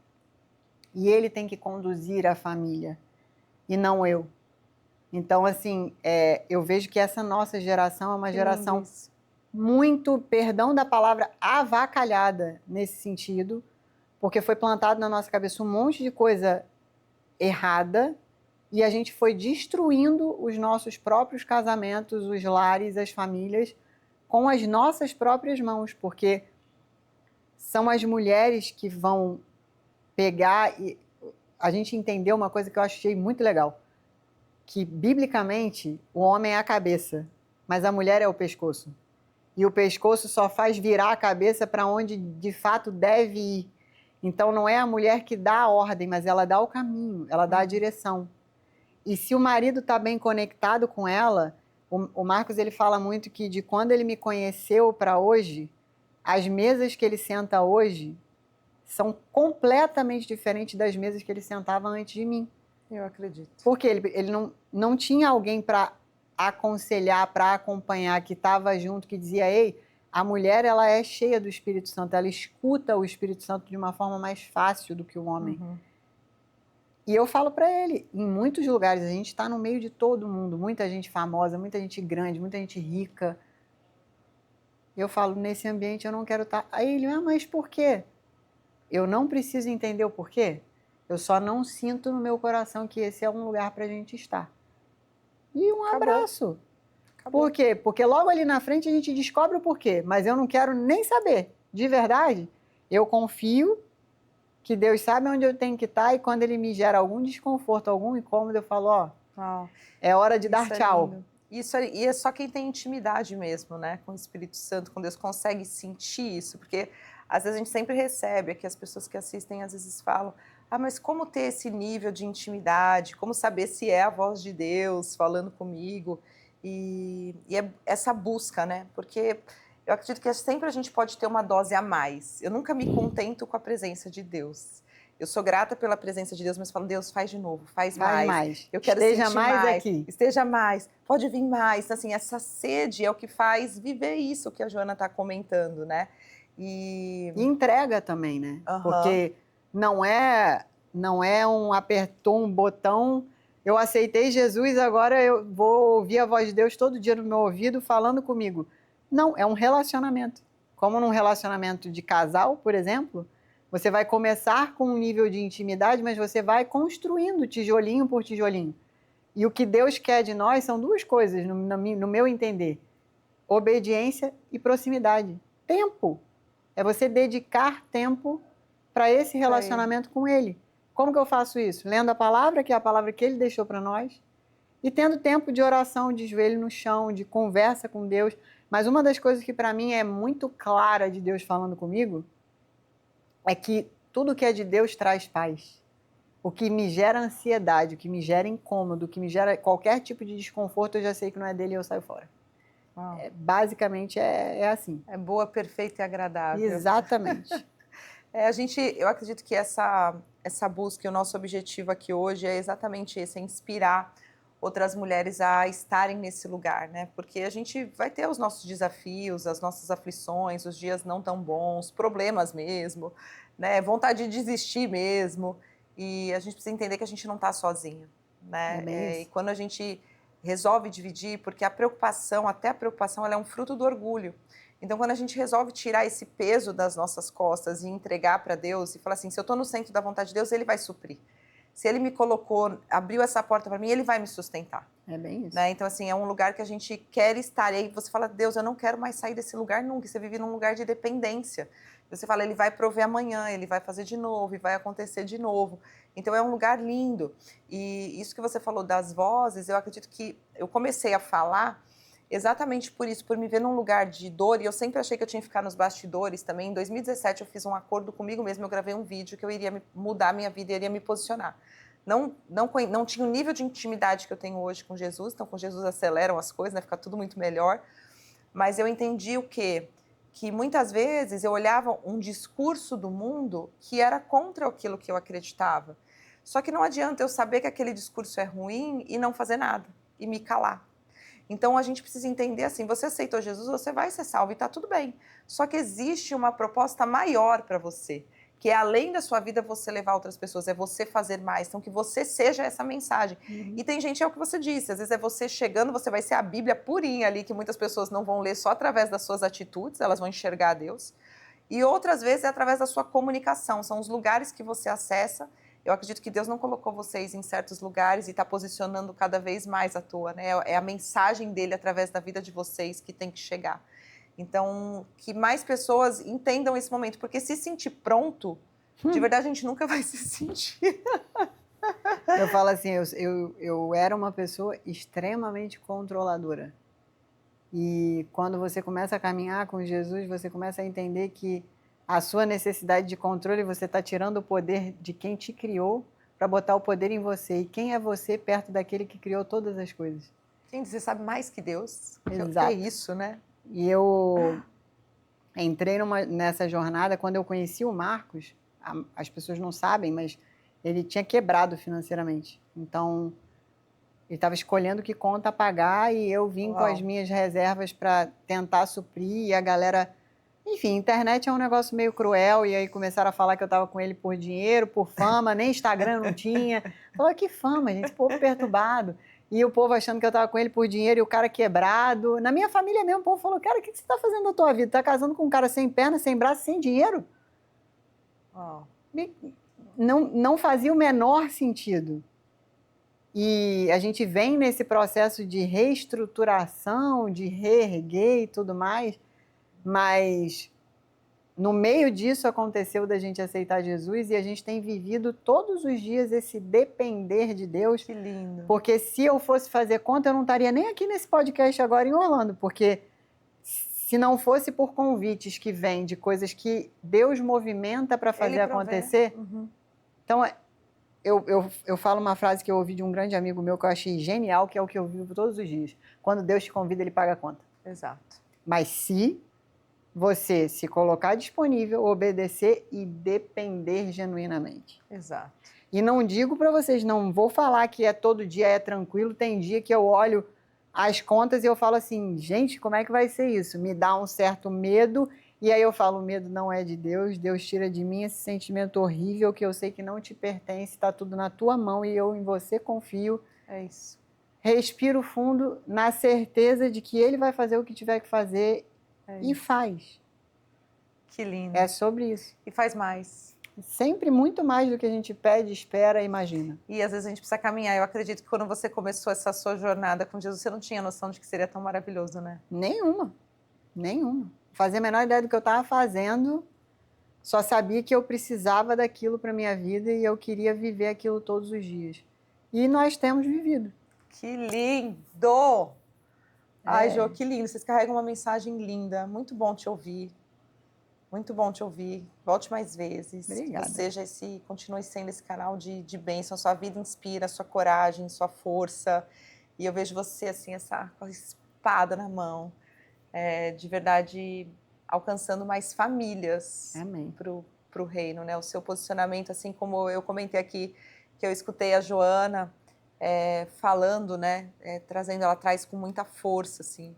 e ele tem que conduzir a família e não eu. Então, assim, eu vejo que essa nossa geração é uma geração muito, perdão da palavra, avacalhada nesse sentido, porque foi plantado na nossa cabeça um monte de coisa errada e a gente foi destruindo os nossos próprios casamentos, os lares, as famílias, com as nossas próprias mãos, porque são as mulheres que vão pegar e a gente entendeu uma coisa que eu achei muito legal, que biblicamente o homem é a cabeça, mas a mulher é o pescoço. E o pescoço só faz virar a cabeça para onde de fato deve ir. Então não é a mulher que dá a ordem, mas ela dá o caminho, ela dá a direção. E se o marido está bem conectado com ela, o Marcos ele fala muito que de quando ele me conheceu para hoje, as mesas que ele senta hoje são completamente diferentes das mesas que ele sentava antes de mim. Eu acredito. Porque ele não tinha alguém para aconselhar, para acompanhar, que estava junto, que dizia, ei, A mulher, ela é cheia do Espírito Santo, ela escuta o Espírito Santo de uma forma mais fácil do que o homem. E eu falo para ele, em muitos lugares, a gente está no meio de todo mundo, muita gente famosa, muita gente grande, muita gente rica. Eu falo, nesse ambiente eu não quero estar. Aí ele, mas por quê? Eu não preciso entender o porquê. Eu só não sinto no meu coração que esse é um lugar para a gente estar. E um abraço. Acabou. Por quê? Porque logo ali na frente a gente descobre o porquê, mas eu não quero nem saber. De verdade, eu confio que Deus sabe onde eu tenho que estar e quando Ele me gera algum desconforto, algum incômodo, eu falo, é hora de dar tchau. Lindo. Isso e é só quem tem intimidade mesmo, né, com o Espírito Santo, com Deus, consegue sentir isso, porque às vezes a gente sempre recebe aqui, as pessoas que assistem às vezes falam, mas como ter esse nível de intimidade, como saber se é a voz de Deus falando comigo, e é essa busca, né, porque eu acredito que sempre a gente pode ter uma dose a mais, eu nunca me contento com a presença de Deus. Eu sou grata pela presença de Deus, mas falo, Deus, faz de novo, faz mais. Eu quero esteja sentir mais aqui. Esteja mais, pode vir mais. Assim, essa sede é o que faz viver isso que a Joana está comentando, né? E entrega também, né? Uhum. Porque não é apertou um botão, eu aceitei Jesus, agora eu vou ouvir a voz de Deus todo dia no meu ouvido falando comigo. Não, é um relacionamento. Como num relacionamento de casal, por exemplo, você vai começar com um nível de intimidade, mas você vai construindo tijolinho por tijolinho. E o que Deus quer de nós são duas coisas, no meu entender. Obediência e proximidade. Tempo. É você dedicar tempo para esse relacionamento com Ele. Como que eu faço isso? Lendo a palavra, que é a palavra que Ele deixou para nós, e tendo tempo de oração, de joelho no chão, de conversa com Deus. Mas uma das coisas que para mim é muito clara de Deus falando comigo é que tudo que é de Deus traz paz. O que me gera ansiedade, o que me gera incômodo, o que me gera qualquer tipo de desconforto, eu já sei que não é dele e eu saio fora. Basicamente é assim. É boa, perfeita e agradável. Exatamente. Eu acredito que essa busca e o nosso objetivo aqui hoje é exatamente esse, é inspirar outras mulheres a estarem nesse lugar, né? Porque a gente vai ter os nossos desafios, as nossas aflições, os dias não tão bons, problemas mesmo, né? Vontade de desistir mesmo. E a gente precisa entender que a gente não está sozinho, né? E quando a gente resolve dividir, porque até a preocupação, ela é um fruto do orgulho. Então, quando a gente resolve tirar esse peso das nossas costas e entregar para Deus e falar assim, se eu estou no centro da vontade de Deus, Ele vai suprir. Se Ele me colocou, abriu essa porta para mim, Ele vai me sustentar. É bem isso. Né? Então, assim, é um lugar que a gente quer estar. E aí você fala, Deus, eu não quero mais sair desse lugar nunca. Você vive num lugar de dependência. Você fala, Ele vai prover amanhã, Ele vai fazer de novo, e vai acontecer de novo. Então, é um lugar lindo. E isso que você falou das vozes, eu acredito que eu comecei a falar exatamente por isso, por me ver num lugar de dor, e eu sempre achei que eu tinha que ficar nos bastidores também. Em 2017 eu fiz um acordo comigo mesmo, eu gravei um vídeo que eu iria mudar a minha vida, eu iria me posicionar. Não tinha o nível de intimidade que eu tenho hoje com Jesus, então com Jesus aceleram as coisas, né, fica tudo muito melhor, mas eu entendi o quê? Que muitas vezes eu olhava um discurso do mundo que era contra aquilo que eu acreditava. Só que não adianta eu saber que aquele discurso é ruim e não fazer nada, e me calar. Então a gente precisa entender assim, você aceitou Jesus, você vai ser salvo e está tudo bem. Só que existe uma proposta maior para você, que é além da sua vida você levar outras pessoas, é você fazer mais, então que você seja essa mensagem. E tem gente, é o que você disse, às vezes é você chegando, você vai ser a Bíblia purinha ali, que muitas pessoas não vão ler só através das suas atitudes, elas vão enxergar a Deus. E outras vezes é através da sua comunicação, são os lugares que você acessa. Eu acredito que Deus não colocou vocês em certos lugares e está posicionando cada vez mais à toa, né? É a mensagem dele através da vida de vocês que tem que chegar. Então, que mais pessoas entendam esse momento, porque se sentir pronto, de verdade a gente nunca vai se sentir. Eu falo assim, eu era uma pessoa extremamente controladora. E quando você começa a caminhar com Jesus, você começa a entender que a sua necessidade de controle, você está tirando o poder de quem te criou para botar o poder em você. E quem é você perto daquele que criou todas as coisas? Gente, você sabe mais que Deus. Exato. Que é isso, né? E eu entrei nessa jornada, quando eu conheci o Marcos, as pessoas não sabem, mas ele tinha quebrado financeiramente. Então, Ele estava escolhendo que conta pagar e eu vim com as minhas reservas para tentar suprir e a galera... Enfim, internet é um negócio meio cruel e aí começaram a falar que eu estava com ele por dinheiro, por fama, nem Instagram não tinha. Falou, que fama, gente, povo perturbado. E o povo achando que eu estava com ele por dinheiro e o cara quebrado. Na minha família mesmo, o povo falou, cara, o que você está fazendo na tua vida? Tá casando com um cara sem perna, sem braço, sem dinheiro? Não fazia o menor sentido. E a gente vem nesse processo de reestruturação, de reerguer e tudo mais, mas no meio disso aconteceu da gente aceitar Jesus e a gente tem vivido todos os dias esse depender de Deus. Que lindo. Porque se eu fosse fazer conta, eu não estaria nem aqui nesse podcast agora em Orlando, porque se não fosse por convites que vêm de coisas que Deus movimenta para fazer acontecer... Então, eu falo uma frase que eu ouvi de um grande amigo meu que eu achei genial, que é o que eu vivo todos os dias. Quando Deus te convida, Ele paga a conta. Exato. Mas se você se colocar disponível, obedecer e depender genuinamente. Exato. E não digo para vocês, não vou falar que todo dia é tranquilo, tem dia que eu olho as contas e eu falo assim, gente, como é que vai ser isso? Me dá um certo medo. E aí eu falo, o medo não é de Deus, Deus tira de mim esse sentimento horrível que eu sei que não te pertence, está tudo na tua mão e eu em você confio. É isso. Respiro fundo na certeza de que Ele vai fazer o que tiver que fazer e faz. Que lindo. É sobre isso. E faz mais. Sempre muito mais do que a gente pede, espera e imagina. E às vezes a gente precisa caminhar. Eu acredito que quando você começou essa sua jornada com Jesus, você não tinha noção de que seria tão maravilhoso, né? Nenhuma. Fazia a menor ideia do que eu estava fazendo, só sabia que eu precisava daquilo para minha vida e eu queria viver aquilo todos os dias. E nós temos vivido. Que lindo! Ai, Jô, que lindo. Vocês carregam uma mensagem linda. Muito bom te ouvir. Muito bom te ouvir. Volte mais vezes. Obrigada. Que você continue sendo esse canal de bênção. Sua vida inspira, sua coragem, sua força. E eu vejo você assim, com a espada na mão. De verdade, alcançando mais famílias para o reino, né? O seu posicionamento, assim como eu comentei aqui, que eu escutei a Joana falando, né? Trazendo, ela traz com muita força, assim,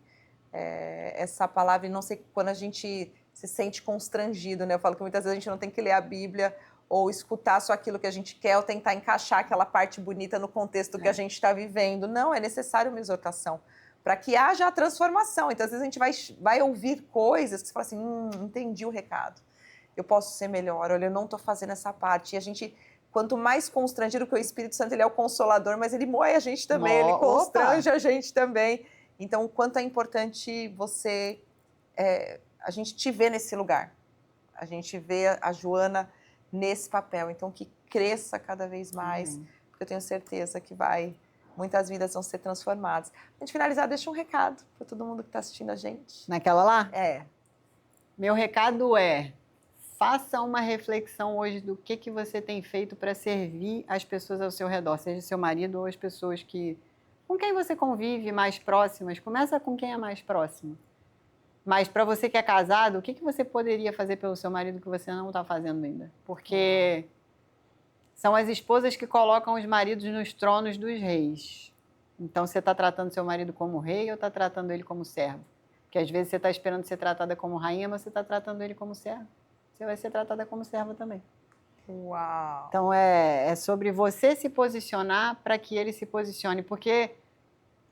essa palavra, e não sei, quando a gente se sente constrangido, né? Eu falo que muitas vezes a gente não tem que ler a Bíblia ou escutar só aquilo que a gente quer ou tentar encaixar aquela parte bonita no contexto que a gente está vivendo. Não, é necessário uma exortação para que haja a transformação. Então, às vezes a gente vai ouvir coisas que você fala assim, entendi o recado, eu posso ser melhor, olha, eu não estou fazendo essa parte. E a gente, quanto mais constrangido, que o Espírito Santo, ele é o consolador, mas ele moe a gente também, ele constrange a gente também. Então, o quanto é importante você, a gente te ver nesse lugar, a gente vê a Joana nesse papel, então que cresça cada vez mais, porque eu tenho certeza que muitas vidas vão ser transformadas. Antes de finalizar, deixa um recado para todo mundo que está assistindo a gente. Naquela lá? É. Meu recado é, faça uma reflexão hoje do que você tem feito para servir as pessoas ao seu redor, seja seu marido ou as pessoas com quem você convive mais próximas. Começa com quem é mais próximo. Mas para você que é casado, o que você poderia fazer pelo seu marido que você não está fazendo ainda? Porque são as esposas que colocam os maridos nos tronos dos reis. Então, você está tratando seu marido como rei ou está tratando ele como servo? Porque às vezes você está esperando ser tratada como rainha, mas você está tratando ele como servo. Você vai ser tratada como serva também. Uau! Então, é sobre você se posicionar para que ele se posicione. Porque,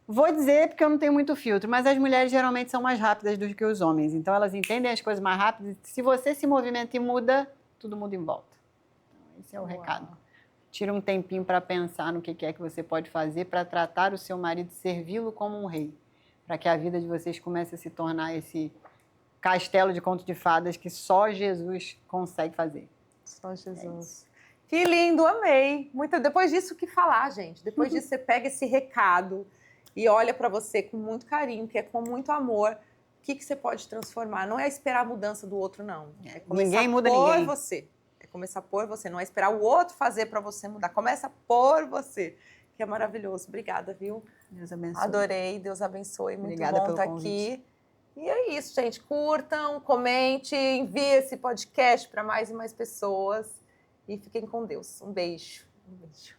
vou dizer porque eu não tenho muito filtro, mas as mulheres geralmente são mais rápidas do que os homens. Então, elas entendem as coisas mais rápidas. Se você se movimenta e muda, tudo muda em volta. Esse é o recado. Tira um tempinho para pensar no que é que você pode fazer para tratar o seu marido, servi-lo como um rei. Para que a vida de vocês comece a se tornar esse castelo de conto de fadas que só Jesus consegue fazer. Só Jesus. Que lindo, amei. Depois disso, o que falar, gente? Depois disso, você pega esse recado e olha para você com muito carinho, que é com muito amor. O que você pode transformar? Não é esperar a mudança do outro, não. É começar ninguém muda por ninguém. você. É começar por você. Não é esperar o outro fazer para você mudar. Começa por você. Que é maravilhoso. Obrigada, viu? Deus abençoe. Adorei. Deus abençoe. Muito Obrigada bom pelo estar convite. aqui. E é isso, gente. Curtam, comentem, enviem esse podcast para mais e mais pessoas. E fiquem com Deus. Um beijo. Um beijo.